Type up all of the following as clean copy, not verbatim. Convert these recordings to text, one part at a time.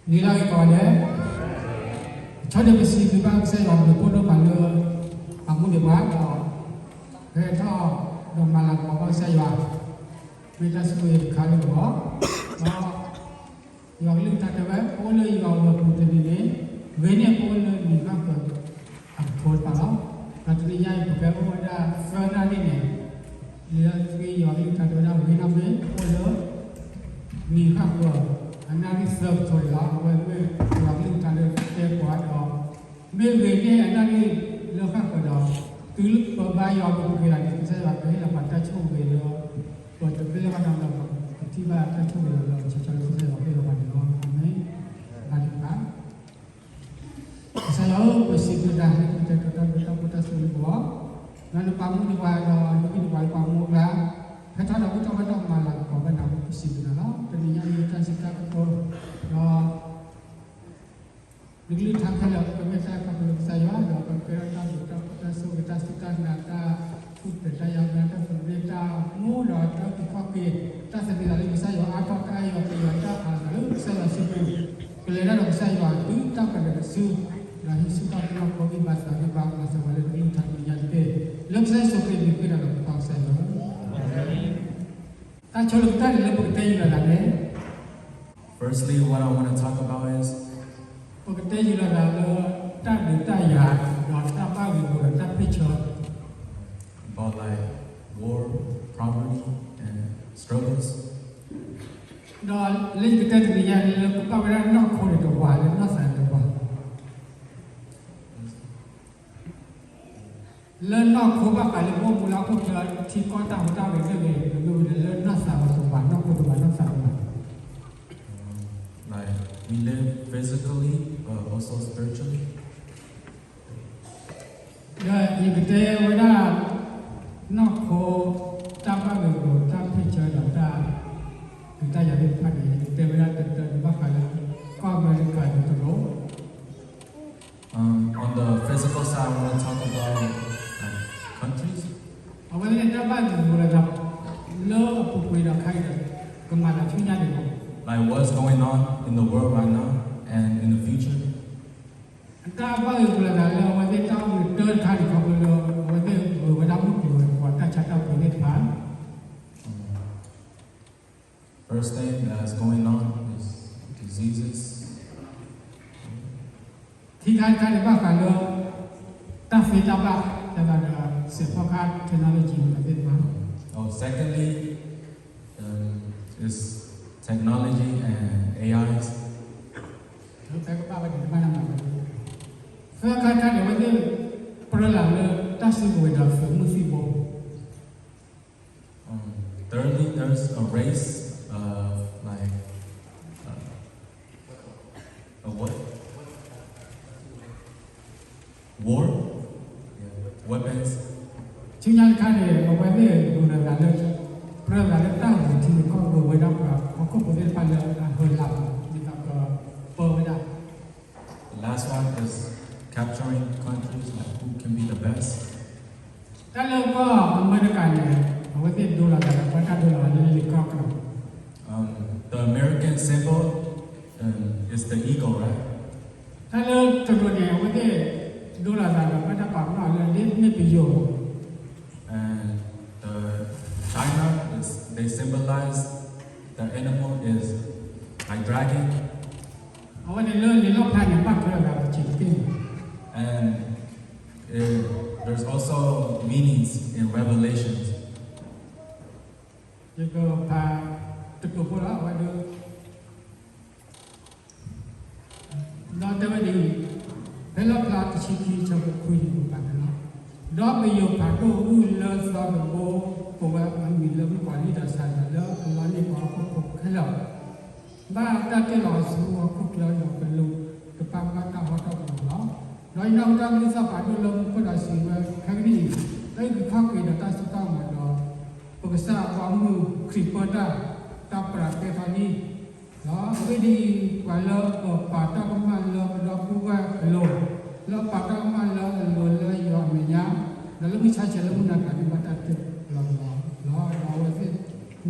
Lila ikone chode besi bibang se rom de podo manu amu de ba to he to do mala ko ba se wa meta su ye khale bo no yo lu ta de ba ko le yo lo pu de ni ve ne ko le ni ka ko a thol pa lo ta tri ya ko be ko da fa na ni ne lila tri yo lu ta de da ve na be ko le ni ka ko another serve to la when we traveling to the airport or maybe another look up at all to look for by your book like say like la pata chu we lo but the bill of the tiba ta chu we lo cha cha lo say okay lo ba no amen adika saya bersih dah kita kita sulit buat lalu kamu di bawah di bawah kamu lah kita dah kita malah kau benar bersih dah tadinya kita sikap ko no digli thangkhala kemesa ka saya do ka perata kita so kita sikat nata put daya nata beta mu do ta ki ta sedila li saya apa kai wa ki ta lalu saya sipu kelera do saya tu ta ka de su rahi suka ko ko bi bahasa ni ba masa wale ni thangnya de lok saya so ke bi kira do ka saya ta cholo ta le bu te ila la de. Firstly, what I want to talk about is about like war, poverty, and struggles. Learn not cover Kalibo Mulako Tikota without a learn not Like we live physically, but also spiritually. Yeah, you could tell when not call Tapa Go, Tapa Picture of that. The Taya Party, they were at the Bakala, Cover to go. On the physical side, I want to talk about countries. I want to Tapa would have low with a kind of Kamala China. Like what's going on in the world right now and in the future. First thing that's going on is diseases. Oh, secondly, is technology and AIs. Thirdly, there's a race of like a what? War? Yeah. Weapons. The last one is capturing countries, like who can be the best. The American symbol is the eagle, right? And China they symbolize the animal is like dragon. And there's also meanings in Revelations. Nói nông trong những sao phải đưa lông có đại sự khác đi đấyคือข้อเกิดตาสุก้ามาดอปกษาความมือคลิปเตอร์ตาปราเกตานีเนาะไม่ดีกว่าเราปาตาประมาณเราดอกบัวโลเราปาตาประมาณเราโลเลยยอมไม่ยังแล้วไม่ใช่เฉลิมนักการบัตรเตเราว่าสิ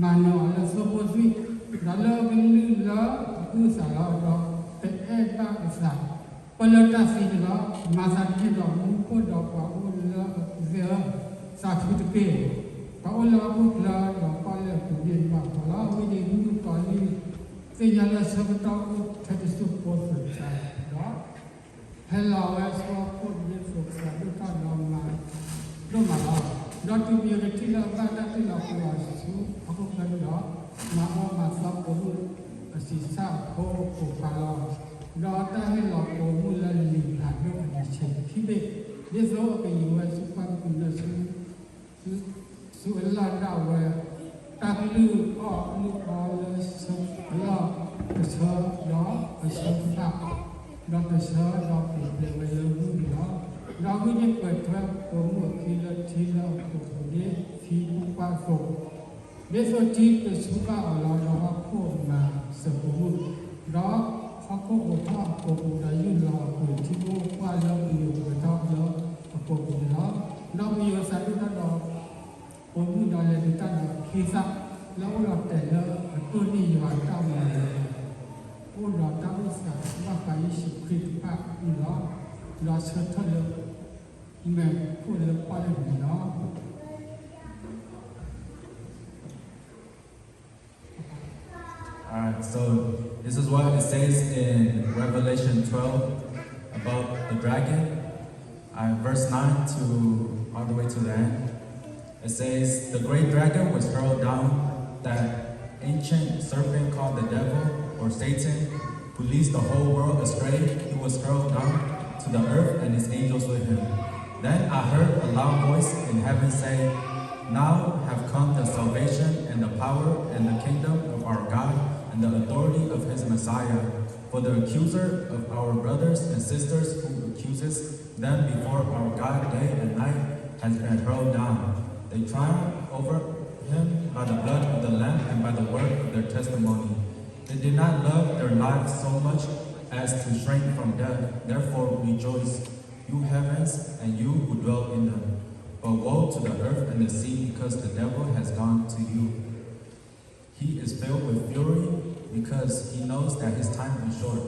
มาโนเราสมบูรณ์สิเราเป็นเราคือสารเราเป็น ba isa pelata sini lo masa ni lo mungko do pa ul zia sa tu pe pa ul lo pu la lo pa le ku yin ba pa la wi ni mu pa ni se ya la sa ta u ta ti su po su sa lo hello as for put this so sa du ta lo ma lo ma lo not to be a killer but that is not was so aku kan lo ma o ma sa po lu si sa ko ko pa lo lo ta he lo ko mu la li ha do ni che ki be this lo ke you was pa ku na su la da wa ta lu o lu o la so lo ta so lo ta so ta lo ta so lo ke le wa lu loเราไม่ได้เปิดทางผมว่าทีละทีละผมนี้ทีผู้ป้าส่งเมื่อสุดที่เป็นสุภาพเราว่าพูดมาสมบูรณ์เราเขาก็บอกว่าผมได้ยินเราคุยที่ผู้ว่าเราอยู่กับเขาเราผมเรามีภาษาที่เราผมเราเลยที่เราคิดสักแล้วเราแต่ละตัวนี้ว่าเจ้ามาผู้เราเจ้าวิสัยว่าไปสุขิตภาพนี่เราเชื่อถือแม่ผู้เลี้ยงไปเนาะ Alright, so this is what it says in Revelation 12 about the dragon, verse 9 to all the way to the end. It says, the great dragon was hurled down, that ancient serpent called the devil or Satan, who leads the whole world astray. He was hurled down to the earth and his angels with him. Then I heard a loud voice in heaven say, now have come the salvation and the power and the kingdom of our God and the authority of his Messiah. For the accuser of our brothers and sisters who accuses them before our God day and night has been hurled down. They triumphed over him by the blood of the Lamb and by the word of their testimony. They did not love their lives so much as to shrink from death. Therefore rejoice, you heavens and you who dwell in them. But woe to the earth and the sea, because the devil has gone to you. He is filled with fury, because he knows that his time is short.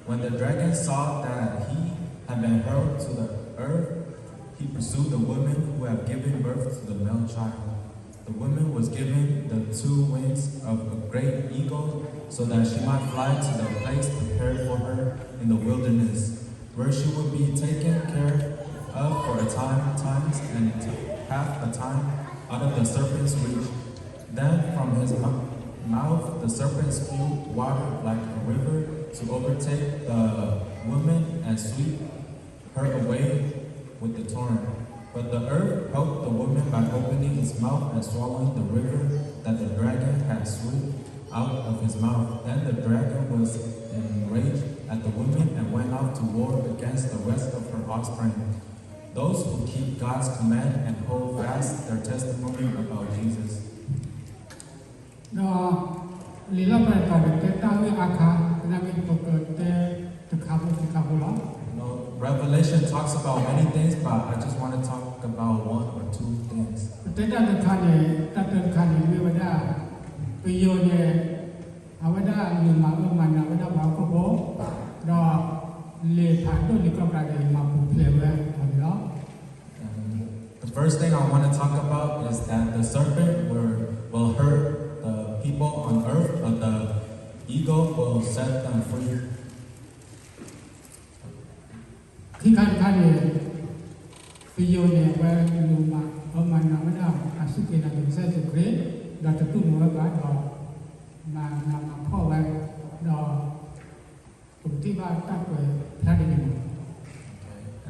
When the dragon saw that he had been hurled to the earth, he pursued the woman who had given birth to the male child. The woman was given the 2 wings of a great eagle, so that she might fly to the place prepared for her in the wilderness, where she would be taken care of for a times and half a time out of the serpent's reach. Then from his mouth the serpent spewed water like a river to overtake the woman and sweep her away with the torrent. But the earth helped the woman by opening its mouth and swallowing the river that the dragon had swept out of his mouth. Then the dragon was enraged at the woman and went off to war against the rest of her offspring, those who keep God's command and hold fast their testimony about Jesus. Revelation talks about many things, but I just want to talk about 1 or 2 things. The first thing I want to talk about is that the serpent will hurt the people on earth, but the eagle will set them free. And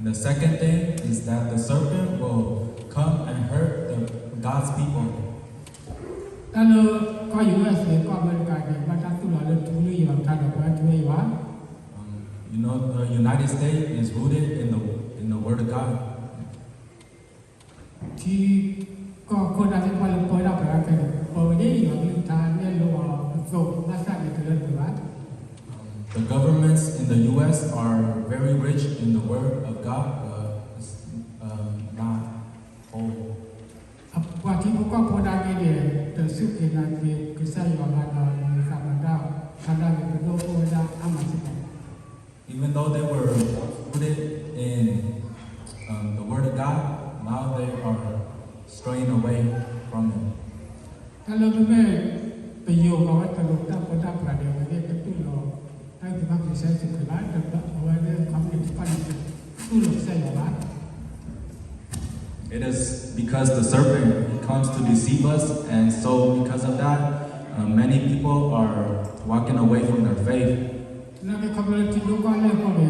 the second thing is that the serpent will come and hurt God's people. You know, the United States is rooted in the Word of God. The governments in the U.S. are very rich in the Word of God, but it's not whole. sai se kula da ba wa ne kam ne pa ni tu lo sai ba It is because the serpent comes to deceive us, and so because of that, many people are walking away from their faith. na ke kam le ti lo ka le ko le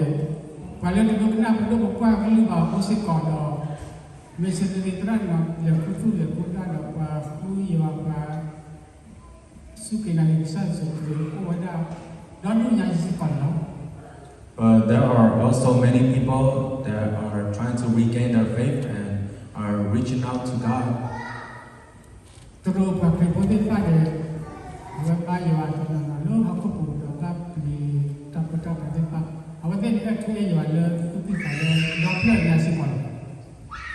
pa le do na pa do pa ka lu ba ko se ko do me se de tra na le ku tu le ku da do pa ku yi wa pa su ke na ni sa so ko wa da do nu nya si ko no. But there are also many people that are trying to regain their faith and are reaching out to God. Tro pa ke po de pa de wa pa yi wa to na lo ha ko pu do ka ni ta pa ta pa de pa awa de ni ka ke yi wa le ku pi ka le do pla na si ko.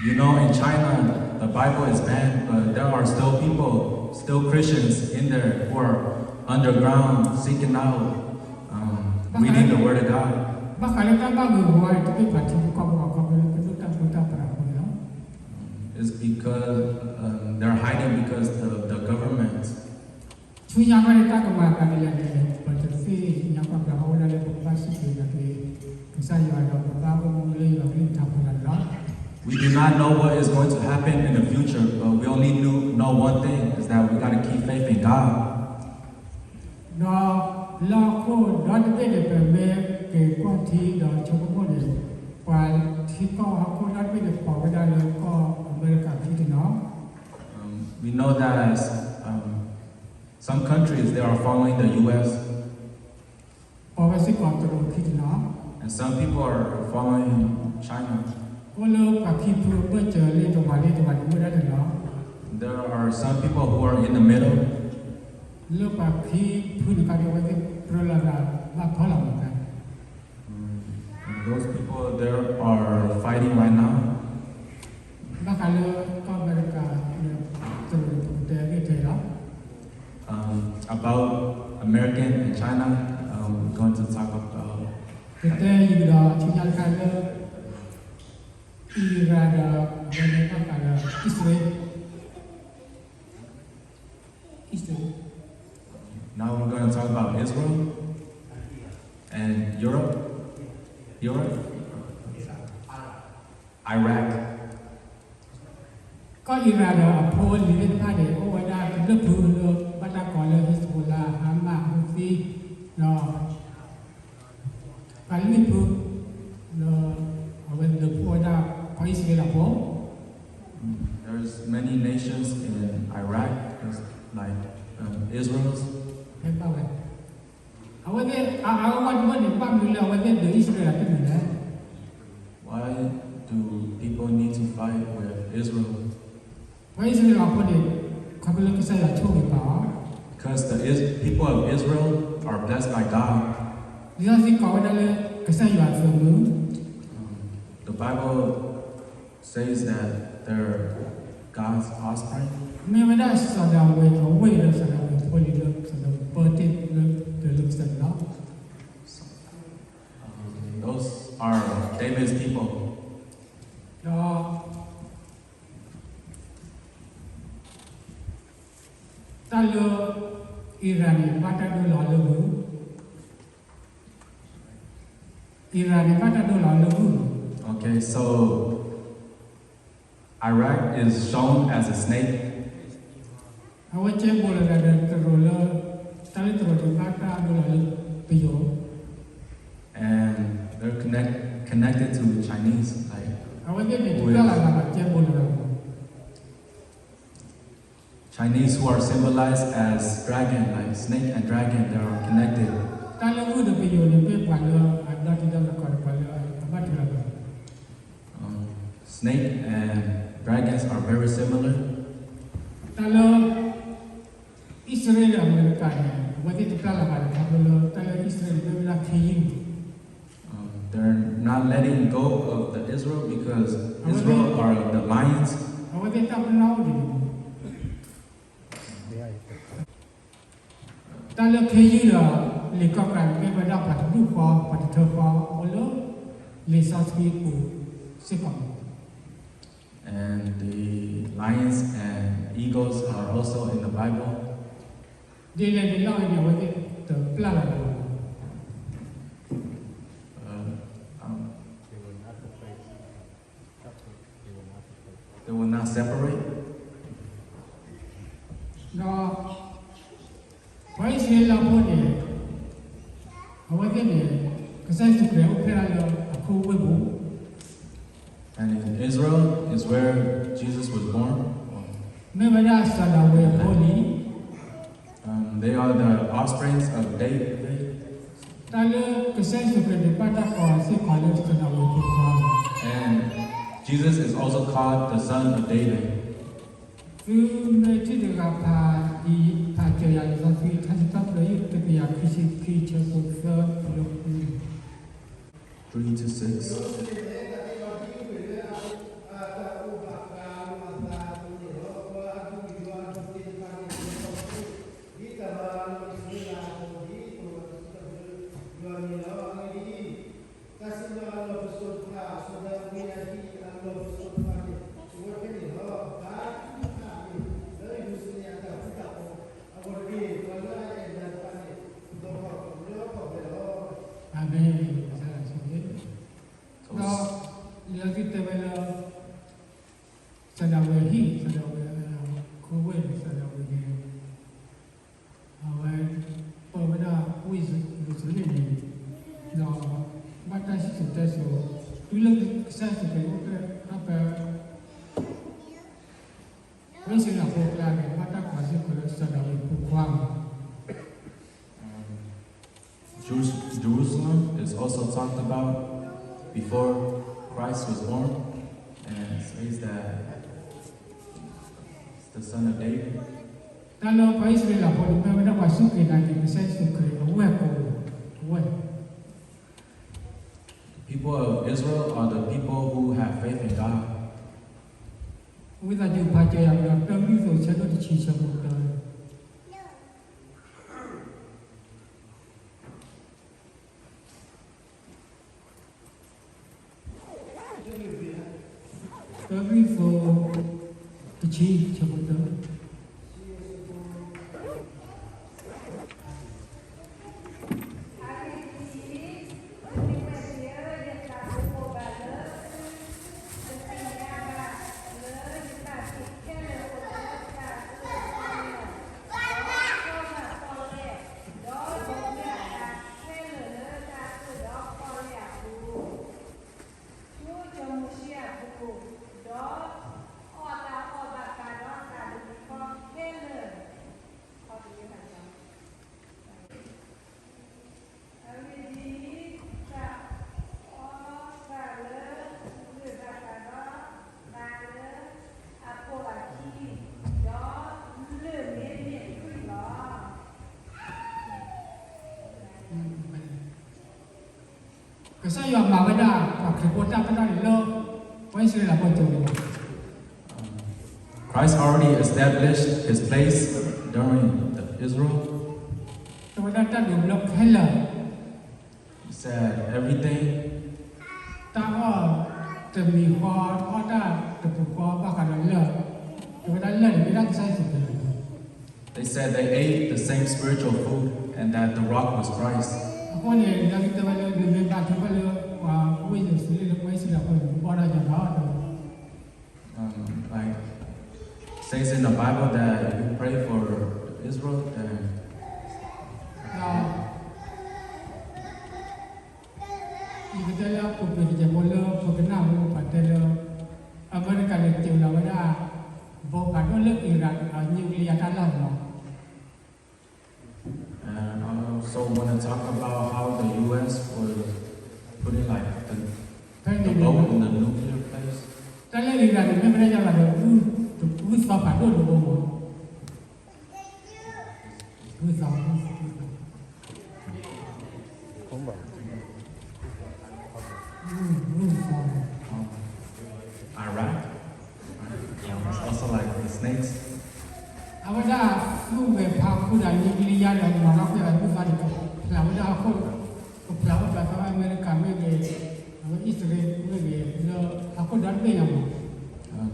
You know, in China, the Bible is banned, but there are still people, still Christians in there who are underground seeking out, reading the Word of God. Ba ka le ta ba gu wa to ke pa ti ko ko le ku ta pa ta pa ko no. It's because they're hiding because the government. Chu nya ba le ta ka ma ka le le pa te si nya pa ka ho la le pa si ke na ke sa ya do pa ko mo le ya ri ta pa la. We do not know what is going to happen in the future, but we only know one thing, is that we got to keep faith in God. No, la ko do de le pe me ke ko ti do chu ko mo le pa ti ko ha ko da pe le pa da le ko America ti no. We know that some countries, they are following the U.S. Pa wa si ko to ti no. and some people are following China. Olo pa ki pro pe che le to wa mo da de no. There are some people who are in the middle. Lo pa ki pu ni ka de wa de pro la da ba pha la mo ka. And those people there are fighting right now. Ba ka le ko America to de ke te la. About American and China, we're going to talk about. Ke te yi da chi ya ka le Iran da ne ka ka le Israel. Now we're going to talk about Israel and Europe, Iraq. Có Iran da po li le pa de o wa da le pu le ba da ko le Hezbollah Hamas Houthi no. Pa li pu le awen le po da pa Israel po. There's many nations in Iraq, there's like Israel's. Em ba wa. Awen de awan mo de pa mi le awen de Israel ke ni le. Why do people need to fight with Israel? Pa Israel po de ka le ke sa ya cho ke pa. Because the people of Israel are blessed by God. Dia si ka wa da le ke sa ya so mu. The Bible says that they're God's offspring. Me wa da sa da we le sa da po li le sa da po te le de le sa da. Those are David's people. Đó ta lo Iran ba ta do lo lu Iran ba ta do lo lu. Okay, so Iraq is shown as a snake, Awa che bo la da tro lo ta le tro ba ta do lo lu pi yo. and they're connected to Chinese. Like Awa de ni ta la ba che bo la. Chinese who are symbolized as dragon, like snake and dragon, they are connected. Ta le u de pi yo ni pe pa lo a da ti da ko pa lo ba ti la. Snake and dragons are very similar. Ta lo Israel America ni wa ti ta la ba ta lo ta le Israel de la ki. They're not letting go of the Israel because Israel are the lions. Awa de ta pa no di. Ta le ki la le ka ka ke ba da pa tu ko pa tu ko o lo le sa ski ku se ko. And the lions and eagles are also in the Bible. De le de la ni wa de te pla la. separate. တော့ဘိုင်းစီလာဖို့နေအဝတ်ကနေကစားစုကြုံဖရလာအခုဝတ်ဘူး And in Israel is where Jesus was born. မေမနာဆလာဝေပေါ်လီ They are the offsprings of David. တာလေကစားစုကြတဲ့ပတ်တာပေါ်စီခေါ်လို့ဆလာဝေပေါ် And Jesus is also called the son of David. သူနေတိကပါဒီပါကြရတဲ့ဆိုပြီးသတ်တပ်လို့တကယ်ခရှိခိချက်ကိုဖတ်လို့ 3 to 6. Amen. Now, lagi tebela sadawahi kowe sadawahi awal pemada kuis lusunin ni no batas kita so tulang kisah kita apa mesti nak buat batas masih kalau sadawahi kuang Jerusalem is also talked about before Christ was born, and it says that it's the son of David. Kalau Israel lah, kalau mereka masuk ke dalam saya suka awal. People of Israel are the people who have faith in God. Kita jumpa je yang dalam itu saya tu cerita muda. Tapi for kecil cerita. Saya yang mahu dah, kalau kita pada lo, Israel lah betul. Christ already established his place during Israel. Kemudian dulu hela. He said everything. Tahu demi hal ada terbuka bahkan le. Kemudian le bilang saya suka. They said they ate the same spiritual food and that the rock was Christ. Aku ni dah kita balik lebih banyak balik wah, wujud sendiri lepas sudah pun orang yang ada. Like says in the Bible that if you pray for Israel, then kita lah pergi jamola, pergi namu pada le. Amerika le jauh lah pada. Bukan le Iran, nuklir dalam. And I also want to talk about how the U.S. was putting like the boat in the nuclear place. Kalau Iran ni mereka jalan tu apa tu bomo. Iraq. It's also like the snakes. Awak dah lu berpaku dan nuklir dan mana pun ada bukan itu. Lalu dah aku lalu dah Amerika mereka, Israel mereka, aku dah benar.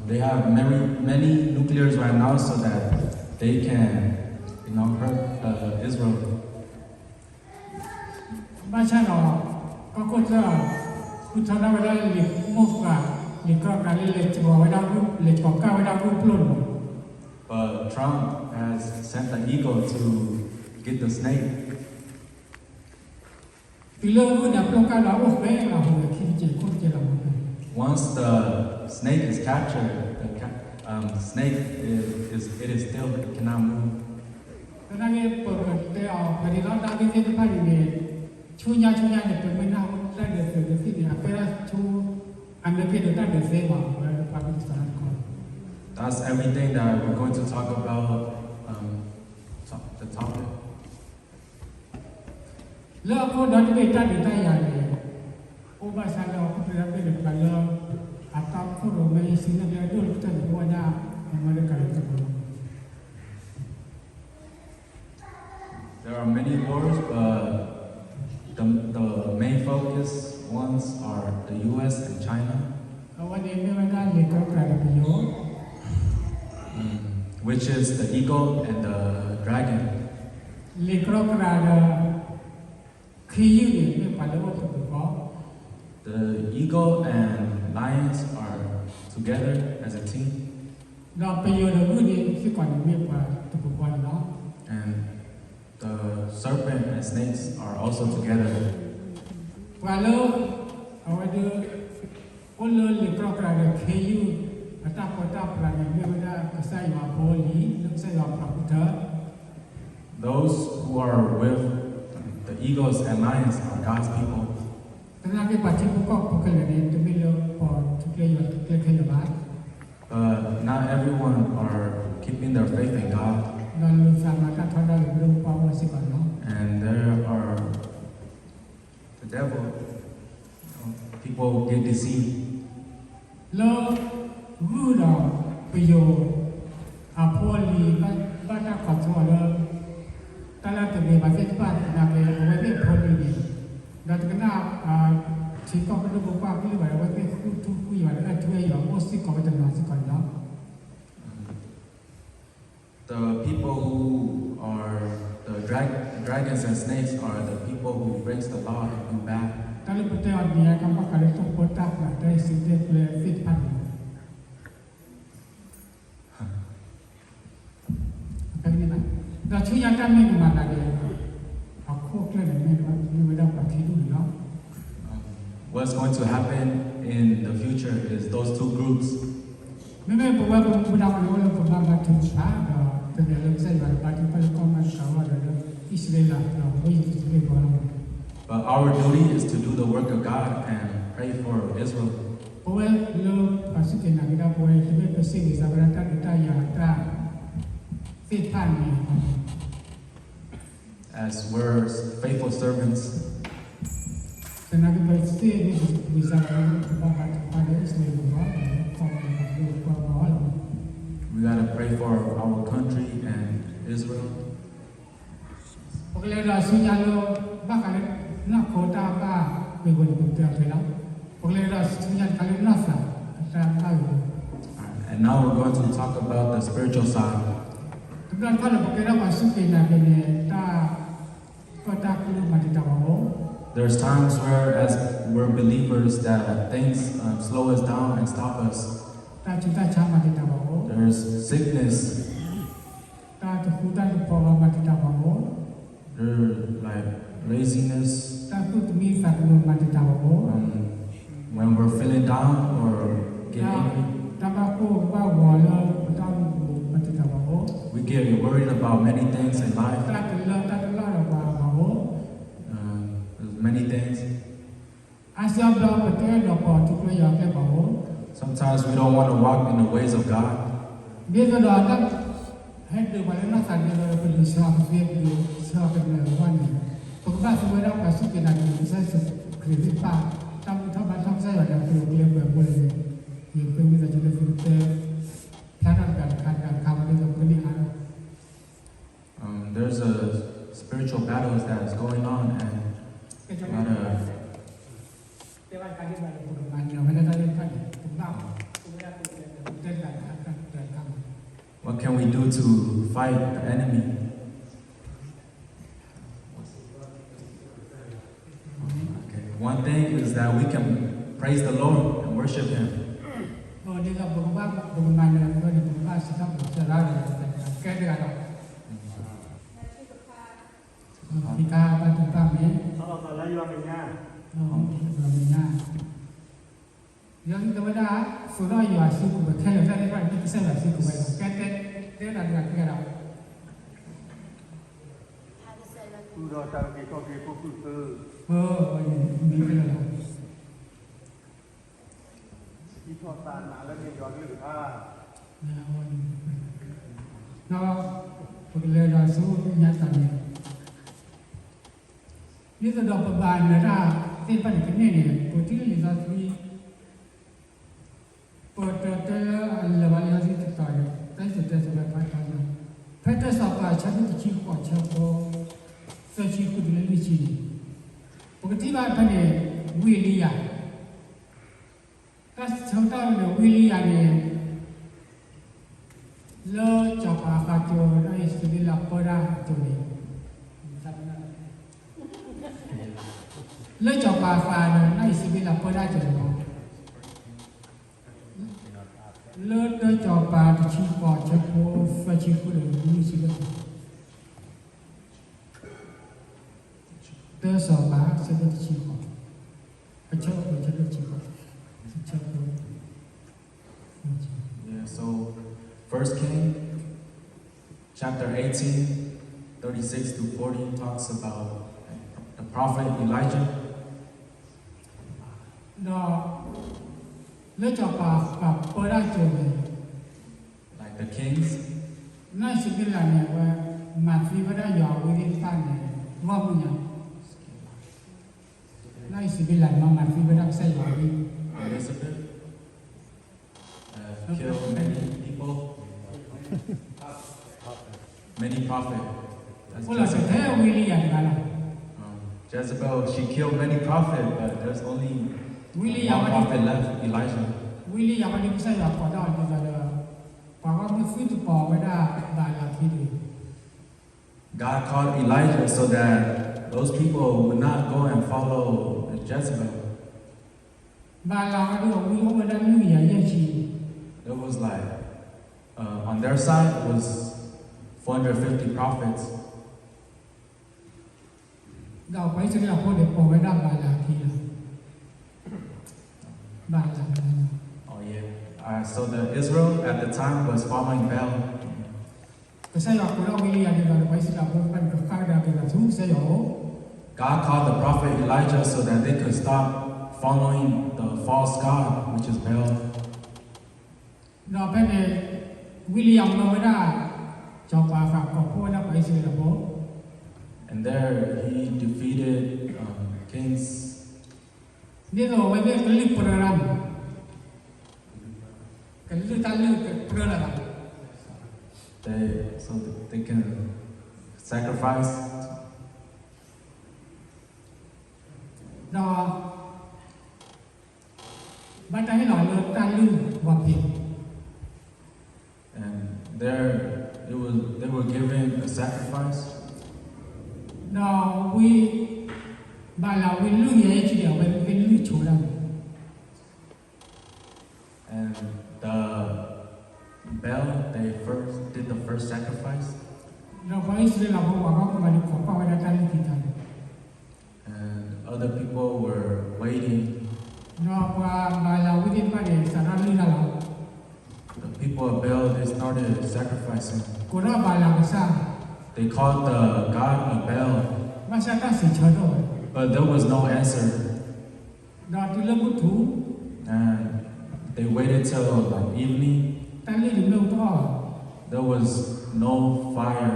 They have many nuclears right now so that they can, hurt Israel. Macam apa? Kau tu, kita dah berada di muka, li kro ka le chwa wa da ru le chwa ka wa da ru plon But Trump has sent the eagle to get the snake. pi lo ru da plon ka la o be la ho ki je ko je la mo Once the snake is captured, the snake is still, it cannot move. na ge por te a pa ri la da ge je pa ri ne chu nya ne pe me na da de se de fi ni a pe ra chu an de ke da de se ma pa ri sa ko That's everything that we're going to talk about, the topic. lo ko da de ta ya ne o ba sa la ko pe ra pe de pa lo a ta ko ro me si na de do ta de wa da ma de ka ta ko There are many wars, but the main focus ones are the U.S. and China, wa de me wa da le ko ka de yo which is the eagle and the dragon. le ko ka da khi yu ni me pa lo to ko The eagle and lions are together as a team, da pe yo de ru ni si ko ni me pa to ko no and the serpent and snakes are also together. Kalau awak ada kalau lekor kerana kayu atau kota kerana mereka kesai wapoli, kesai wapakuta. Those who are with the eagles and lions are God's people. Kerana kita baca buku bukan lagi tembilu por tukar bat. Not everyone are keeping their faith in God, Dan sama kan thada belum paham masih kan. and there are the devil. People get deceived. Lo ruda peyo apoli bata katwa lo tala tebe baca cepat nak awak poli ni. Dan kena jika kita buka kita awak tu ada tu yang mesti kau betul masih kan. The people who are the dragons and snakes are the people who breaks the law and do bad. Kalau betul dia kamu kalau tu kotak lah dari sini boleh fit pan. Apa ini kan? Dah cuci kan ni mana dia? Aku kena ni dah pakai dulu lah. What's going to happen in the future is those two groups. Memang bawa budak orang bawa tu ada terdalam saya baca pada komen kawan ada Israel lah, Israel orang. But our duty is to do the work of God and pray for Israel. Well, lo pasti kena kita boleh lebih bersih sebenarnya kita yang ada fitan ni. As we're faithful servants, Kena kita bersih ni bisa pada Israel orang. we gotta pray for our country and Israel. Kalau dah sinyal lo bakal nak kota apa boleh betul lah. Kalau dah sinyal kalau nak sah, tak tahu. And now we're going to talk about the spiritual side. Kemudian kalau kita masuk ke dalam kota kulo mati tahu. There's times where, as we're believers, that things slow us down and stop us. Tak cita cama mati tahu. There's sickness. Tak hutan pola mati tahu. There's like laziness. Tak tu mi fakir mati tahu. When we're feeling down or get angry, Tabaku bawa lo tahu mati tahu. we get worried about many things in life. Tak telah bawa. There's many things. Asyik bawa betul apa tu pun yang kita bawa. Sometimes we don't want to walk in the ways of God. Dia tu dah tak hendak balik nak tanya lo perlu siapa siapa kena wani. Pokoknya semua pasti kena bisa kredit pak. Tam saya ada perlu dia boleh. Yang perlu kita jadi filter. Kadang kawan itu beli ada. There's a spiritual battles that is going on, and we gotta. Dewan kali balik mana mana tadi tadi. What can we do to fight the enemy? Okay. One thing is that we can praise the Lord and worship Him. လေးကဘုံဘာဘုံမိုင်းလည်းပြောတယ်ဘုံဘာစကားကိုစရာတယ်ကဲတယ်ကတော့ဒီကားပတ်တူပါမယ် Kalau kalau yang punya, ဟုတ်ပြီညာယောဂီတဝဒါဆိုတော့ယူအရှိကိုခဲလို့တဲ့ကဒီကိစ္စလည်းရှိကိုပဲကဲတဲ့တာကကြည့်ရအောင် sudah cari kopi kopi tu. ဟောဒီမင်းကလည်း Itu tanah lagi jual lebih ah. နော်ဘုရားရာဆိုညတ်တယ်ဒီတော့ပပန်နာတဲ့ပတ်ကနေနေပိုတီလီဇာသီပေါ်တတလဝါယာစီတတော်တိုက်တဲ့စပဲဖိုက်တာဖက်တဆပါချတ်ချီကိုချောစချီကုဒလီချီပကတိဘာဖနေဝီလီယာကတ်ချောတာလေဝီလီယာနေလောချပါခါကျော်ရိုင်းစတိလာပရာတိုနီလောချပါဖာနိုင်းစတိလာပရာတိုနီလောချပါတချီပေါ်ချက်ကိုဖချီခုလိုလူစီလို့တဲ့ဆောပါစတဲ့ချီပေါ်အချောကိုချက်ချီပေါ်ချက်ကို Yeah, so 1 King chapter 18, 36 to 40 talks about the prophet Elijah. တော့လောချပါပရာတိုနီ Like the kings, နိုင်စတိလာနေဝမဖီဝဒယောဝိရိသန်နေဝမညာနိုင်စတိလာမဖီဝဒဆက်ယောဝိ Elizabeth, killed many people, many prophets. That's ဟိုလာစတဲ့ဝိရိယကလာ Jezebel, she killed many prophets, but there's only William, one prophet left, Elijah. ဝိရိယမဒီဆက်ယောပေါ်တော့ဒီကလာဘာကမဖီတူပေါ်ဝဒဘာလာခီဒီ God called Elijah so that those people would not go and follow Jezebel. ဘာလာကတော့ဝိဝဒလူရရဲ့ချီ It was like, on their side was 450 prophets. တော့ဘိုင်းစရပေါ်တယ်ပေါ်ဝဒဘာလာခီဘာလာ Oh yeah. So the Israel at the time was following Baal. ကဆက်ယောပေါ်တော့ဝိရိယကဘိုင်းစရပေါ်ပတ်ကခါဒါကသူဆက်ယော God called the prophet Elijah so that they could stop following the false god, which is Baal. တော့ဘယ်နဲ့ဝိရိယမဝဒကြောပါဖာကောပေါ်တော့ဘိုင်းစရပေါ် And there he defeated kings. ဒီတော့ဝိဘကလိပရရမ်ကလိတလပရရမ် So they can sacrifice. တော့ဘာတိုင်းလောလတလူဝပိ And there they were given a sacrifice. တော့ဝိဘာလာဝိလူရဲ့ချီတယ်ဝိလူချိုလာ And the Baal, they first did the first sacrifice. တော့ဘိုင်းစရလာဘောဝါကဘာဒီခေါ်ပါဝဒတလူတီတာ And other people were waiting. တော့ဘာလာဝိဒီပါတယ်စရာလူလာ The people of Baal, they started sacrificing. ကိုရဘာလာကစား They called the god of Baal, မဆတ်ကစီချတော့ but there was no answer. တော့ဒီလဘုသူ And they waited till like evening. တန်လေးလုံးတော့ There was no fire.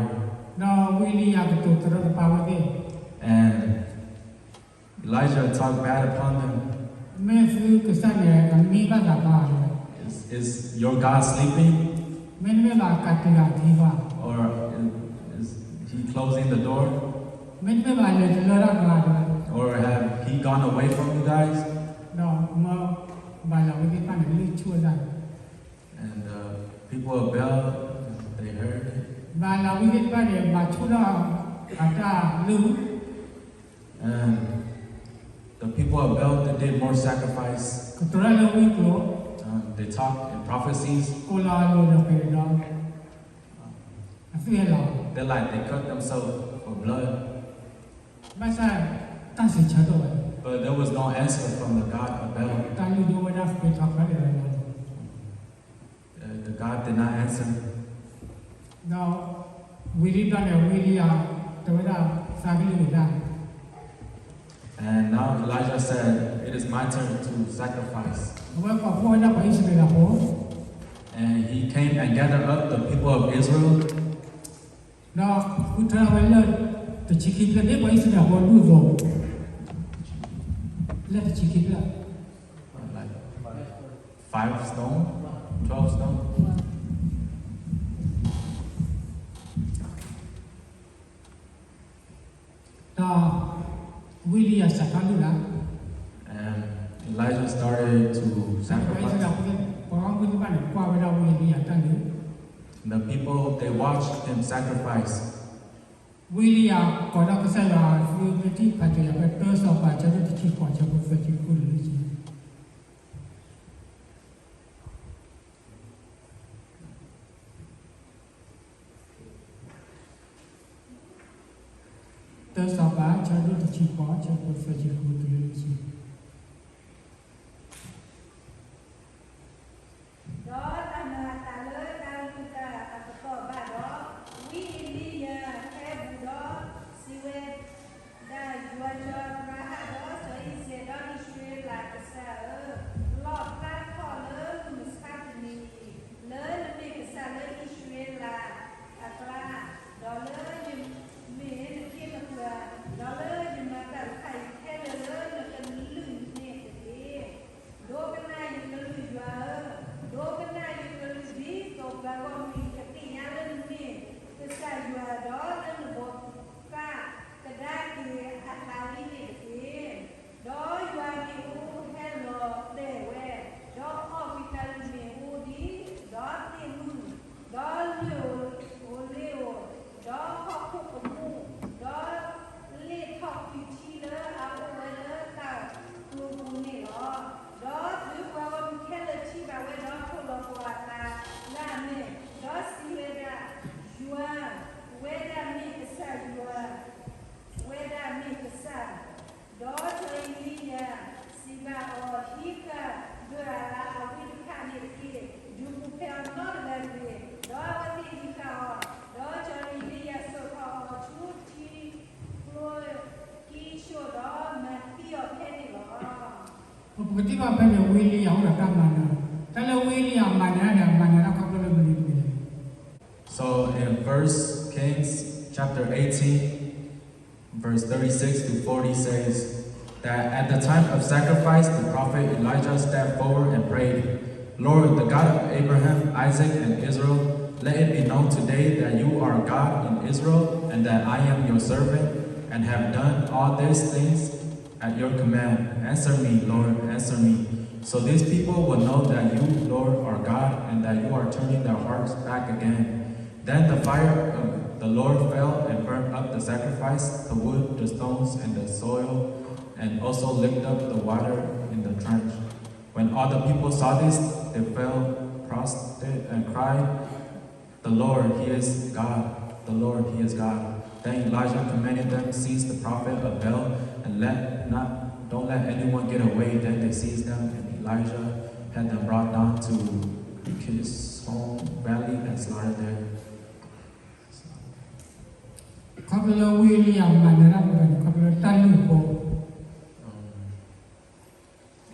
တော့ဝိလီယာကတူတရပါဝကေ And Elijah talked bad upon them. မဲဖူကစားနေမိဘကပါ Is your God sleeping? မင်းမဲလာကတ်တာဒီပါ Or is he closing the door? မင်းမဲလာလေလရကလာ Or have he gone away from you guys? တော့မဘာလာဝိဒီပါတယ်လူချိုလာ And people of Baal, they heard it. ဘာလာဝိဒီပါတယ်မချိုလာအတာလူ And the people of Baal, they did more sacrifice. ကတရလဝိကို they talk in prophecies. ကိုလာလို့တော့ပဲတော့အဖေလော They're like they cut themselves for blood, မဆိုင်တန်းစီချတော့ but there was no answer from the God of Baal. တန်းလူတို့ဝဒဖေးထားတယ် The God did not answer. Now we did not really the weather sagili that And now Elijah said, "It is my turn to sacrifice." well for point up Israel ho And he came and gathered up the people of Israel. now we travel the chicken the day Israel ho do so let the chicken Like 5 stone, 12 stone. Willie sakalula And Elijah started to sacrifice. The people, they watched him sacrifice. Willie có đọc cái sai là cáiที่phải chỉ là cái cơ sở và cho nên chỉ có cho một việc chỉ có được gì cơ sở và cho nên chỉ có cho một việc chỉ có được gì đó ta lưới ta có ba đó quý đi theo đó siwe da jual ra đó sợi xe đó đi xuôi lại cái xa ở lọt ra khỏi lớn mình sát thì lớn nó bị cái xa lớn đi xuôi là ra đó lớn nhưng mình khi mà vừa đó lớn nhưng mà ta phải theo lớn nó cần lưng nhẹ thế đôi cái này những cái lưng vào đôi cái này những cái lưng gì tổ và con mình cái gì nhá lên mình cái xa vào đó lên một cả cái đá thì hạt lá đi nhẹ thế đó vào thì u hello để về đó ở cái cái mình u đi đó tiền đó liều đó họ cũng cũng đó liệt học vị trí đó áo quần đó ta luôn này đó đó thứ qua con khen là chi bảo vệ đó không lo qua ta là nè đó xí về ra jua về ra mi cái sa jua về ra mi cái sa đó chơi đi ya xí bảo ở hi cả đưa ra ở bên khác này kia dùng cái nó là gì đó cái gì cả đó chơi đi ya số họ chút chi rồi kí số đó mà tiêu hết đi rồi ปกติว่าเป็นวิลลี่เอาละกันมันแต่ละวิลลี่มันนะเขาก็เลยมี So in 1 Kings chapter 18, verse 36 to 40 says that at the time of sacrifice, the prophet Elijah stepped forward and prayed, "Lord, the God of Abraham, Isaac, and Israel, let it be known today that you are God in Israel and that I am your servant and have done all these things at your command. Answer me, Lord, answer me, so these people will know that you, Lord, are God and that you are turning their hearts back again." Then the fire of the Lord fell and burned up the sacrifice, the wood, the stones, and the soil, and also licked up the water in the trench. When all the people saw this, they fell prostrate and cried, "The Lord, He is God. The Lord, He is God." Then Elijah commanded them, "Seize the prophet of Baal and don't let anyone get away." Then they seized them, and Elijah had them brought down to Kishon Valley and slaughtered there. เขาเป็นวิลลี่มันนะเขาเป็นตั้งลูก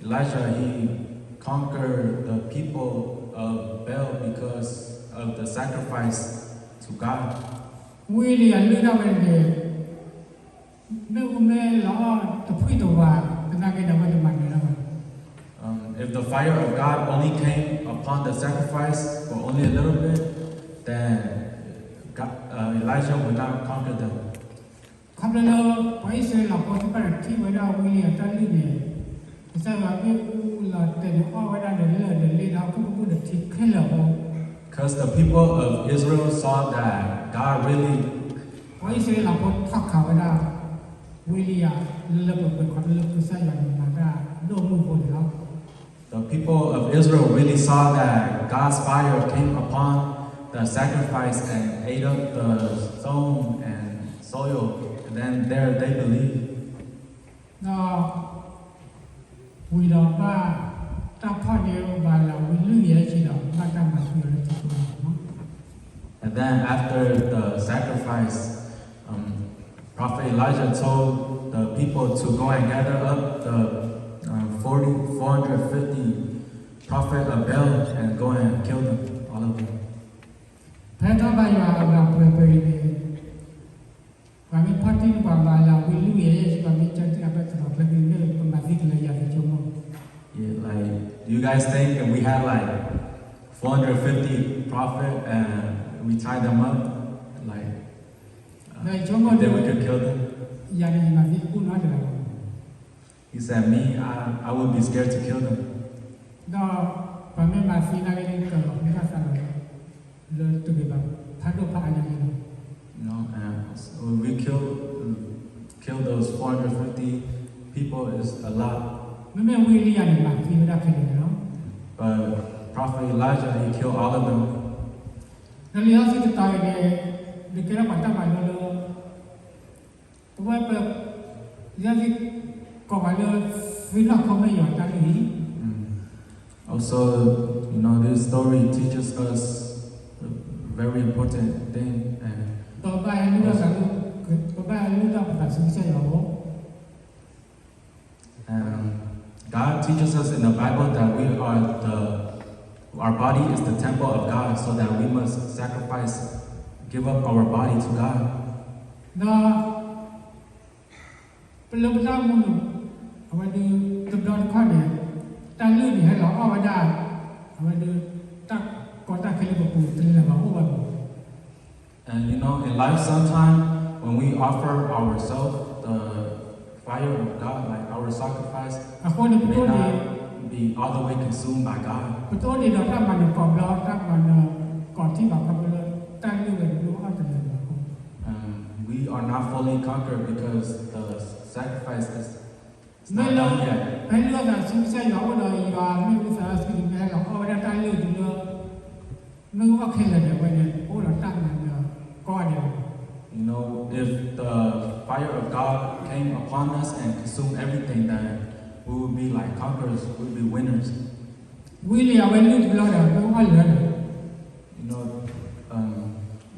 Elijah, he conquered the people of Baal because of the sacrifice to God. วิลลี่เลือกเอาเป็นเด็กไม่อุ้มแม่ล้อตะพุ้ยตัวว่าเป็นอะไรเดี๋ยวมันจะมันนะ If the fire of God only came upon the sacrifice for only a little bit, then Elijah would not conquer them. เขาเป็นพออิสราเอลพอที่เป็นที่ไว้ได้วิลลี่ตั้งลูกเนี่ยใช่ว่าเป็นเราแต่เดี๋ยวเอาไว้ได้เดี๋ยวเราก็พูดถึงที่แค่เรา Because the people of Israel saw that God really พออิสราเอลพอทักเขาไว้ได้วิลลี่เลิกเป็นคนเลิกใช่อย่างนั้นได้โดนมือคนแล้ว the people of Israel really saw that God's fire came upon the sacrifice and ate up the stone and soil, and then there they believed. 那为了把大炮的把老为绿叶去了，把他们去了就多了。 And then after the sacrifice, Prophet Elijah told the people to go and gather up the 450 prophet of Baal and go and kill them, all of them. แพ้ท้าบายาเราเปิดเผยkami parti bambala wilu ye kami cantik apa sebab lebih ni pembagi kelaya cuma. Yeah, like, do you guys think if we had like 450 prophet and we tied them up, like, then we could kill them? Yang ini masih pun ada. He said, me, I would be scared to kill them. Dah kami masih nak ini kalau kita salah, le tu kita thadu pakai ini. You know, and so we kill those 450 people is a lot. Memang wilu yang ini masih kita kena, no? But Prophet Elijah, he killed all of them. Kalau yang kita tahu ini, dikira pada mana le, tu apa? Yang kau mana wilu kau mai yang tadi ni. Also, you know, this story teaches us a very important thing. And God teaches us in the Bible that our body is the temple of God, so that we must give up our body to God. And you know, in life sometimes, when we offer ourselves the fire of God, like our sacrifice, may not be all the way consumed by God. We are not fully conquered because the sacrifice is not done yet. You know, if the fire of God came upon us and consumed everything, then we would be like conquerors, we would be winners. You know,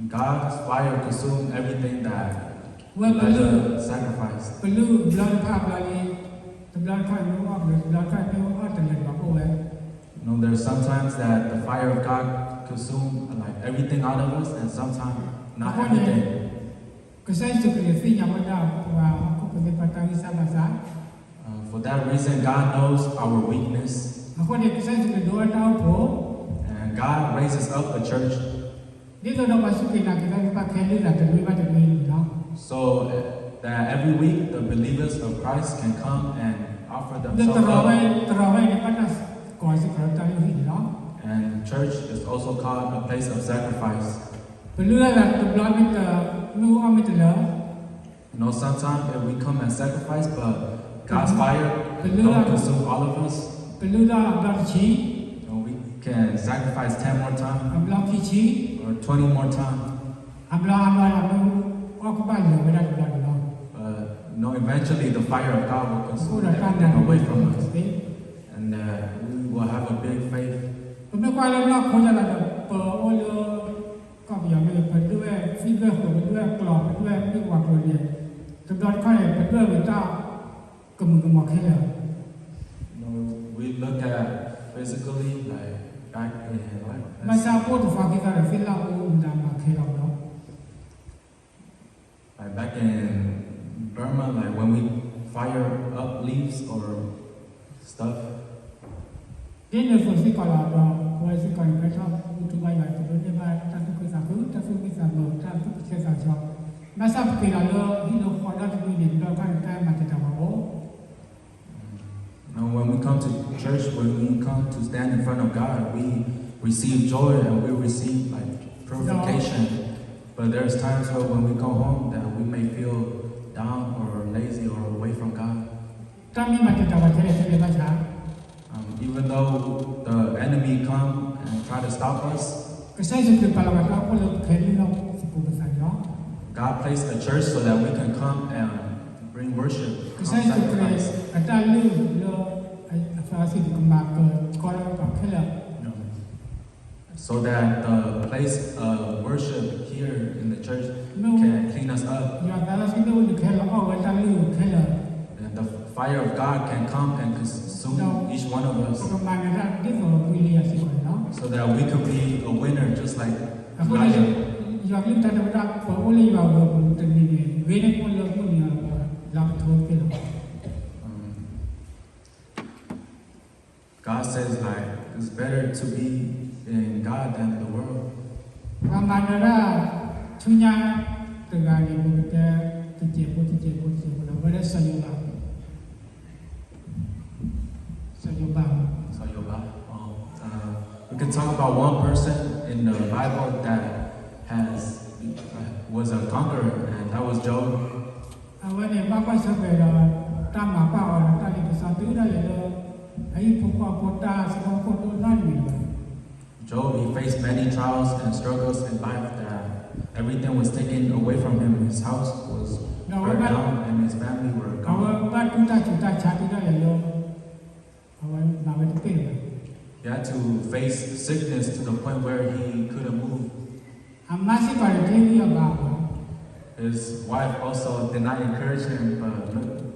God's fire consumed everything that Elijah sacrificed. You know, there's sometimes that the fire of God consumes like everything out of us, and sometimes not everything. For that reason, God knows our weakness, and God raises up a church so that every week the believers of Christ can come and offer themselves up. And church is also called a place of sacrifice. You know, sometimes if we come and sacrifice, but God's fire don't consume all of us, you know, we can sacrifice 10 more times or 20 more times. But you know, eventually the fire of God will consume everything away from us, and we will have a big faith. We look at physically, like back in life. Like back in Burma, like when we fire up leaves or stuff. When we come to church, when we come to stand in front of God, we receive joy and we receive like purification. But there's times where when we go home that we may feel down or lazy or away from God. even though the enemy come and try to stop us, ก็ใช้สุดเป็นปรมาจารย์ก็เลยเคยเล่าสุขุมภาษาเนาะ God placed a church so that we can come and bring worship, ก็ come ใช้สุดเป็น sacrifice. อาจารย์ลื่นเรื่องไอ้ฟาสิตกุมารก็เราปรับแค่ละ So that the place of worship here in the church can clean us up, อยากแต่ละสิ่งที่เราแค่ละเอาไว้อาจารย์ลื่นแค่ละ and the fire of God can come and consume each one of us, ประมาณนั้นที่เราวิริยะสิคนเนาะ so that we could be a winner just like အခုလည်း Elijah. อยากเล่นแต่ธรรมดาพอโอลีว่าเราเป็นนี่เวรคนเราคนเนี่ยเราทุกข์ไปแล้ว God says like it's better to be in God than the world. ประมาณนั้นชุนยาตัวการนี้มันจะติดเจ็บเราไม่ได้สยบบ้าง So we can talk about one person in the Bible that was a conqueror, and that was Job. เอาไว้ในบ้านก็สบายเราตามมาป่าวตามที่ภาษาตื้อได้เลยไอ้พวกว่าปวดตาสิเขาปวดตัวนั่นนี่ Job, he faced many trials and struggles in life that everything was taken away from him. His house was burned down, and his family were เขาว่า gone. บ้านคุณตาจุดตาชาติได้เลยเอาไว้มาไว้ที่เป็น He had to face sickness to the point where he couldn't move. อามาสิบาร์เดียวบ้าง His wife also did not encourage him, but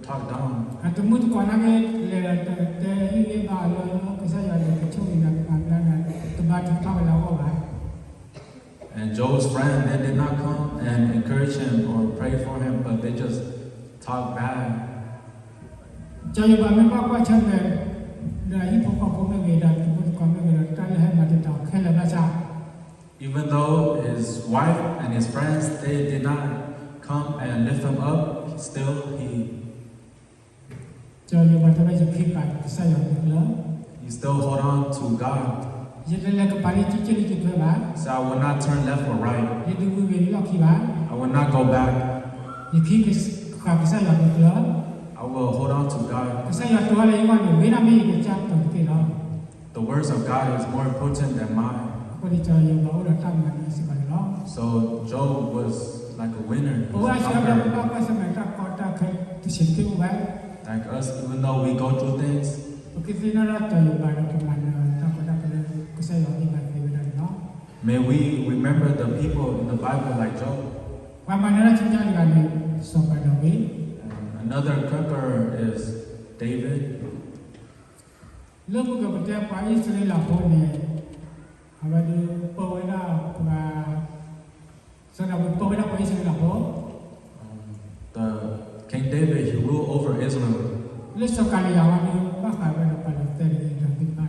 talked down. อาตุมุตก่อนนั้นเลยแต่ที่บ้านเราก็ใช้ยาเด็กช่วยนะการนั้นตัวบ้านที่เข้าไปแล้วก็ไว้ And Job's friend, they did not come and encourage him or pray for him, but they just talked bad. เจ้าอยู่บ้านไม่ว่าฉันเลยได้ยินพวกเขาไม่เวดาตุมุตก่อนไม่เวดาตายให้มาติดต่อแค่ละภาษา Even though his wife and his friends, they did not come and lift him up, still he เจ้าอยู่บ้านทำไมจะพิการใส่ยาเด็กเลย still hold on to God. ยังเล่นกับปาริจิเจริจิเพื่อบ้าน So I will not turn left or right. ยังดูวิวล็อกที่บ้าน I will not go back. ยังพิการขับใส่ยาเด็กเลย I will hold on to God. ใส่ยาตัวอะไรก็อยู่เวลาไม่ได้จับตัวที่เรา The words of God is more important than mine. คนที่เจ้าอยู่บ้านเราทำงานสิบวันแล้ว So Job was like a winner. He เพราะ was ว่า a ชาวบ้าน conqueror. ก็สมัยก่อนก็เคยติดเชื้อไว้ Like us, even though we go through things, โอเคที่นั่นเราเจ้าอยู่บ้านเราประมาณเราก็ได้เลยก็ใส่ยาที่บ้านไม่ได้เนาะ may we remember the people in the Bible like Job. ประมาณนั้นชิ้นยาที่บ้านสอบไปเราเอง And another conqueror is David. เรื่องกับประเทศไปอิสราเอลคนเนี่ยเอาไปดูเปิดไว้ได้ว่าสำหรับเปิดไว้ได้ไปอิสราเอลคน The King David, he ruled over Israel. เรื่องสกัดยาวนี่บ้าขายไปเราไปเราเตะเราติดไป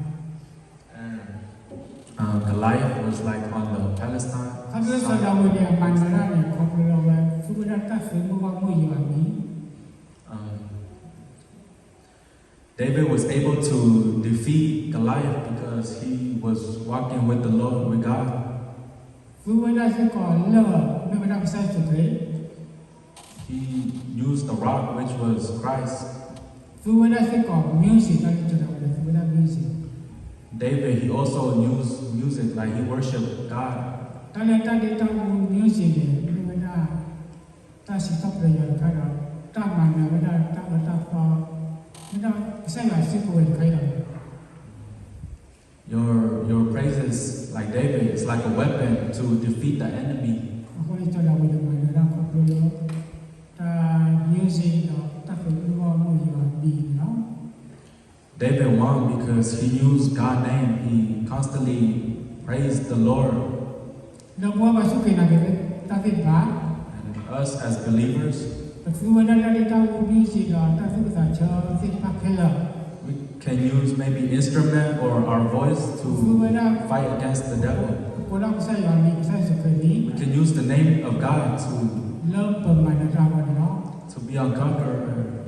And Goliath was like on the Palestine ถ้าเรื่องส side. กัดเนี่ยมันไม่ได้เนี่ยเขาไปเราไปสู้ได้ตัดสินว่าไม่อยู่อันนี้ David was able to defeat Goliath because he was walking with the Lord, with God. สู้ไม่ได้ซะก่อนเลิกไม่ได้ใส่สุดเลย He used the rock, which was Christ. สู้ไม่ได้ซะก่อนมิวสิกอะไรจะทำอะไรสู้ไม่ได้มิวสิก David, he also used music, like he worshiped God. ตอนแรกตอนที่ต้องมิวสิกเนี่ยไม่ได้ตั้งสิทธิ์ประโยชน์ให้เราตั้งมันไม่ได้ตั้งเราตั้งพอไม่ได้ใส่หลายสิบคนใครเรา Your praises, like David, is like a weapon to defeat the enemy. คนที่จะเราไปดูมันเราก็รู้แต่มิวสิกเราตั้งแต่รู้ว่าไม่อยู่ดีเนาะ David won because he used God's name. He constantly praised the Lord. เราบอกว่าสุขีนักเก็ตตั้งแต่บ้าน And us as believers, แต่สู้ไม่ได้เราตั้งมิวสิกเราตั้งแต่ภาษาเชิงสิ่งพักให้เรา we can use maybe instrument or our voice to fight against the devil. คนเราใส่ยานี้ใส่สุขีนี้ We can use the name of God เริ่มเปิดใหม่ในการวันเนาะ to be a conqueror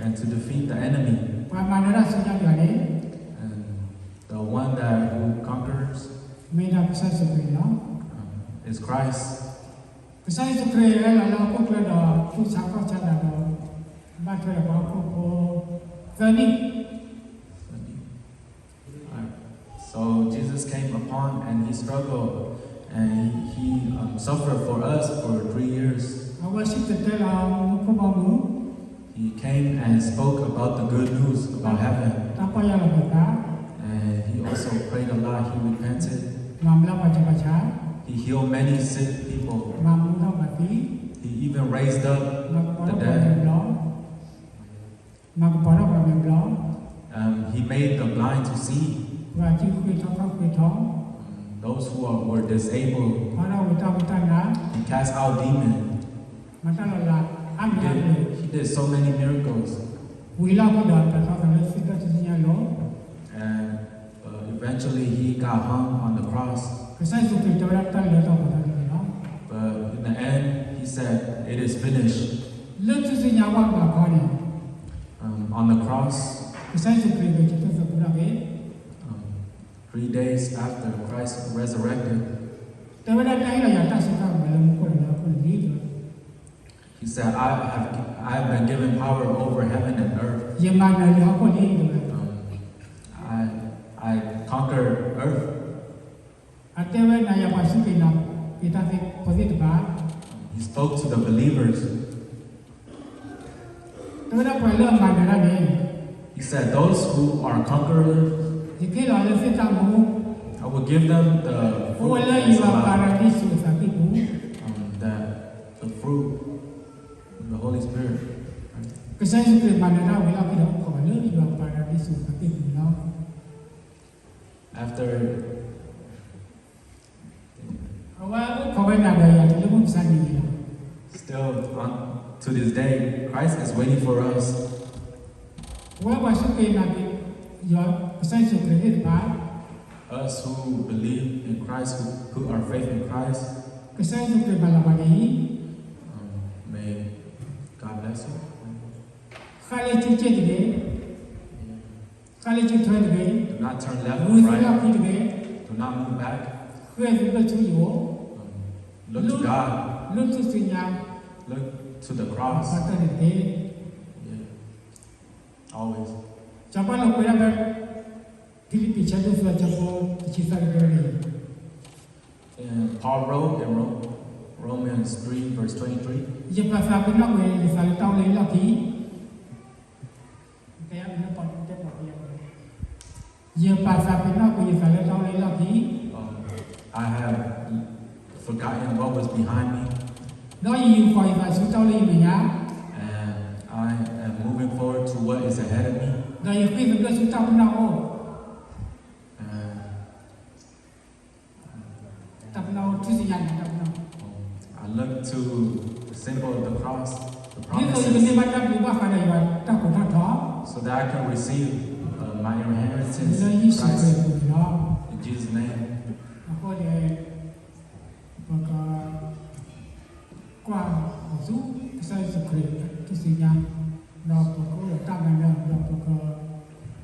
and to defeat the enemy. ประมาณนั้นสัญญาณอย่างนี้ And the one who conquers ไม่ได้ใส่สุขีเนาะ is Christ. ใส่สุขีแล้วเราก็เกิดผู้ชายก็ชนะเราบ้านเธอเราก็เกิดนี่ I Jesus came upon and he struggled and he suffered for us for 3 years. အဝရှိတဲ့လာကိုပါမူ He came and spoke about the good news about heaven. တပရလာတာ And he also prayed a lot. He repented. မမလာပါချပါချာ He healed many sick people. မမတော့ပါတီ He even raised up မပေါ် the တော့ dead. လောမပေါ်တော့ပါမလော He made the blind to see. ว่าที่คุยท้องคุยท้อง Those who were disabled, พอเราวิตาวิตานะ he cast out demons. มันตลอดละอันนี้เลย He did so many miracles. วิลาก็เดินแต่เขาทำให้สิ่งที่สิ่งนี้ล้ม And eventually he got hung on the cross. ก็ใช้สุขีตัวรักตั้งเลยต้องมาทำเลยเนาะ But in the end, he said, "It is finished." เรื่องที่สิ่งนี้ว่างมาก่อนเนี่ย On the cross, ก็ใช้สุขีไปจิตตัวสุขเราเอง 3 days after Christ resurrected, แต่เวลาใจเราอยากตั้งสุขเราเหมือนเราคนเราคนนี้เลย he said, I have been given power over heaven and earth. ยังมาในเราคนนี้เลย I conquered earth. อาเทเวนายาภาสุขีนะพิธาที่พอดีตัวบ้าน He spoke to the believers. แต่เวลาไปเริ่มมาในนั้นเอง He said, those who are conquerors, ที่ที่เราเลือกเส้นทางมู I will give them the โอ้ fruit เลย that อยู่ is กับปารา alive, ดิสุสักที่มู the fruit, the Holy Spirit. ก็ใช้สุขีมาในนั้นเวลาที่เราขอเลือกอยู่กับปาราดิสุสักที่มูเนาะ After เพราะว่าเขาไม่นานเลยอย่างที่เราพูดสันนิษฐาน still to this day, Christ is waiting for us. ว่าว่าสุขีนาที่ยอดใช้สุขีที่บ้าน Us who believe in Christ, who put our faith in Christ. ก็ใช้สุขีมาละวันนี้ May God bless you. ข้าเลยจุดเจ็ดเลยข้าเลยจุดถอยเลย Do not turn left รู้ or สึกว่า right. ผิดเลย Do not move back. เพื่อนก็ช่วยอยู่ Look to God. ลุ้นสุดสิ่งอย่าง Look to the ปั cross. ตตานีเอง Yeah. Always. ชาวบ้านเราไปรับฟิลิปปินส์ชาวดูสุดจะพอชิสาริเกอร์ And Paul wrote in Romans 3, verse 23. ยิ่งภาษาเป็นนักเวทสารเต้าเลยลักที่แต่ยังไม่ปนจะบอกยังยิ่งภาษาเป็นนักเวทสารเต้าเลยลักที่ I have forgotten what was behind me, น้อยยิ่งคอยมาสุดเต้าเลยไม่ยาก and I am moving forward to what is ahead of me. น้อยยิ่งคุยกับสุดเต้าเป็นนักโอ้ And ตับเราทุกสิ่งอย่างตับเรา I look to the symbol of the cross, the นี่เคยเป็น promises, บ้านจับอยู่ว่าใครได้ว่าตั้งคนท่าท้อ so that I can receive my inheritance เลย in ยิ่งสุดเลย Christ. เนาะ In Jesus' name. แล้วก็เลยแล้วก็กว้างสู้ใส่สุดเลยทุกสิ่งอย่างเราก็ตั้งกันแล้วเราก็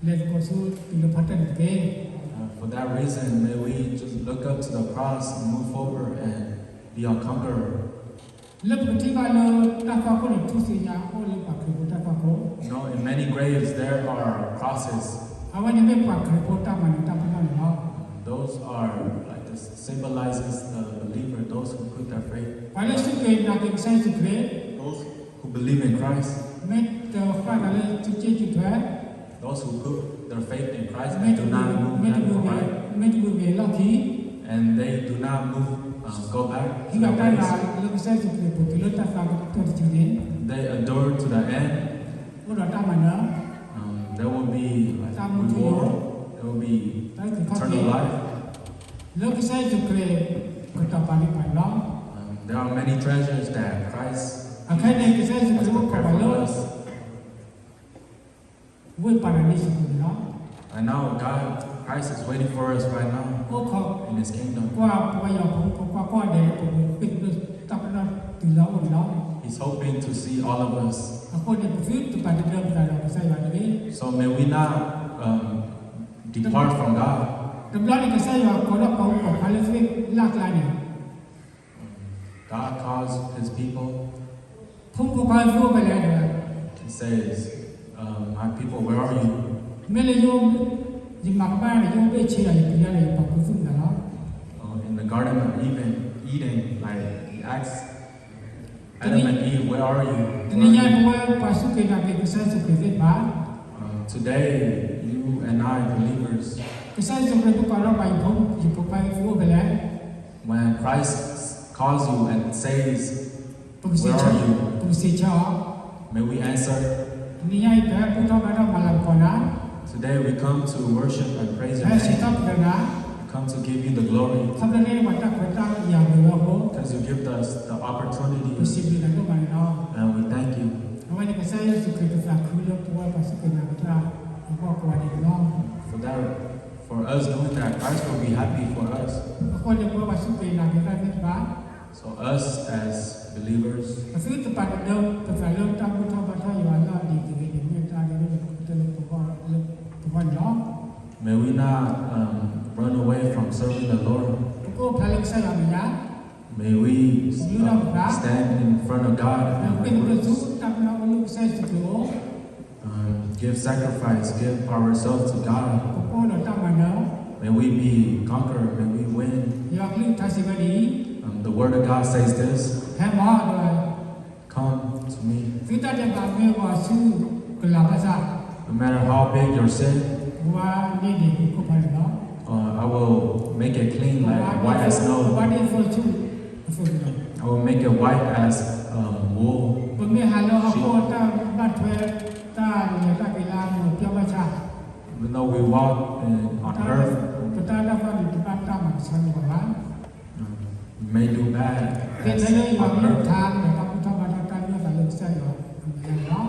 เล่นก็สู้ถึงพัฒนาเอง For that reason, may we just look up to the cross and move forward and be a conqueror. เรื่องที่ว่าเราตั้งข้อก็เลยทุกสิ่งอย่างโอ้เลยปักคือตั้งข้อ You know, in many graves there are crosses. เอาไว้ในไม่ปักคือตั้งมันตั้งพัฒนาเนาะ Those are like this symbolizes the believer, those who put their faith, ไปเลยสุดเลยนักเอกใส่สุดเลย those who believe in Christ, ไม่เจอฟ้าเลยจุดเจ็ดจุดแท้ those who put their faith in Christ ไม่ and จะ do not move ไม่จะ left ดู or เว right, ไม่จะดูเวลาที่ and they do not move, go back ที่ to เรา their ได้มา ways. เราใส่สุดเลยปุ๊บเราตั้งฟังตัวจริงเนี่ย They endure to the end. พวกเราตั้งมันเนาะ There will be like reward. There will be ตั้งคือข้อ eternal ที่ life. เราใส่สุดเลยก็ต่อไปไปเนาะ There are many treasures that Christ อาใครเนี่ยใส่สุด has เลยก็ prepared ไปเล for ย us. เว้ยปาราดิสุดเนาะ And now Christ is waiting for us right now โอ้ขอ in His kingdom. กว่าพยายามผมก็เดี๋ยวผมปิดเลยตั้งนั้นถึงแล้วเนาะ He's hoping to see all of us. คนเนี่ยฟื้นตัวไปเดิมแต่เราใส่วันนี้ So may we not depart from God. ดำร้อนนี่ก็ใส่ว่าคนเราเขาบอกพาเลสไตน์ลากลายเนี่ย God calls His people. ผมก็พาสู้ไปแล้วเนี่ย He says, "My people, where are you?" ไม่เลยโยม ဒီမှာဘာလဲရုပ်ပဲချေတယ်ပြရတယ်ပတ်ကုစုနော် In the Garden of Eden, like he asks Adam and Eve, where are ဒီနေ့ည you? ဘဝပါစုကေနာကေကစားစုကေပါ Today, you and I, believers, ကစားစုကေကတော့ဘိုင်ဘုံဒီပပိုင်ဖို့ကလည်း when Christ calls you and says, ပုစေ where ချာ are you? ပုစေချာ May we answer. ဒီညပဲပုထောက်ကတော့မလာကောနာ Today we come to worship and praise your အဲစိ name. တ်ကနာ We come to give you the glory သဘနေမှာတက်ခွတာရံလို့ဘော because you give us the ပု opportunity စေပြီးတော့ဘာနော် and we thank you. အဝိုင်းကစားစုကေကစားခူလို့ပေါ်ပါစုကေနာတာဘောကွာဒီနော် For that, for us doing that, Christ will be happy for us. အခုလည်းပေါ်ပါစုကေနာကေတာပဲပါ So us as believers, အစစ်တပတ်တော့တဖာလုံးတောက်ထောက်ပါထားရလာဒီဒီမြေတားတယ်လို့ပေါ်နော် may we not run away from serving the Lord. ကိုဖလိုက်ဆိုင်ရမလား May we stand in front of God เป็นประ and จุตักนาอุลุใส่สุดโล give sacrifice, give ourselves to God. ก็เราตั้งมาเนาะ May we be conquered, may we win. อยากลืมทัศน์ดี The Word of God says this, แค่มาด้วย come to me. ฟิตาเดบาเมื่อว่าสู้กลาภาษา No matter how big your sin, ว่านี่ดีก็พอเนาะ I will make it clean like white as ว่า snow. นี่ฟูชูฟูเนาะ I will make it white as wool. บางเมื่อหาเราเอาโคตาบ้านเทวตาเนี่ยตาเวลาหมดเพียงประชา Even though we walk on earth, ตาได้บ้านที่บ้านตามันสั่งกว่า we may do bad เป็น as เรื่องอย่าง on เรื่อง earth. ทางแต่พระพุทธบาทการเรื่องการเลือกใช่หรอเนาะ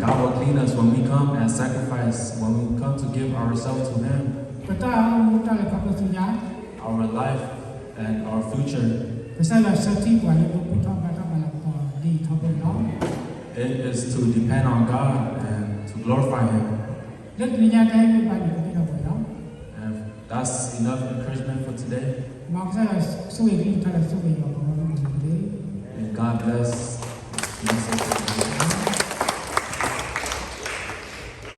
God will clean us when we come and sacrifice, when we come to give ourselves to Him, ก็ตาตาเลยพระพุทธญาณ our life and our future. ก็ใช่เราสักที่กว่าเลยพระพุทธบาทมาแล้วก็ดีเท่ากันเนาะ It is to depend on God and to glorify Him. เรื่องนี้ยังได้ไม่ไปเดี๋ยวไม่เราไปเนาะ And that's enough encouragement for today. มองใช่เราสู้อีกทีถ้าเราสู้อีกเราก็ไม่รู้จะดี And God bless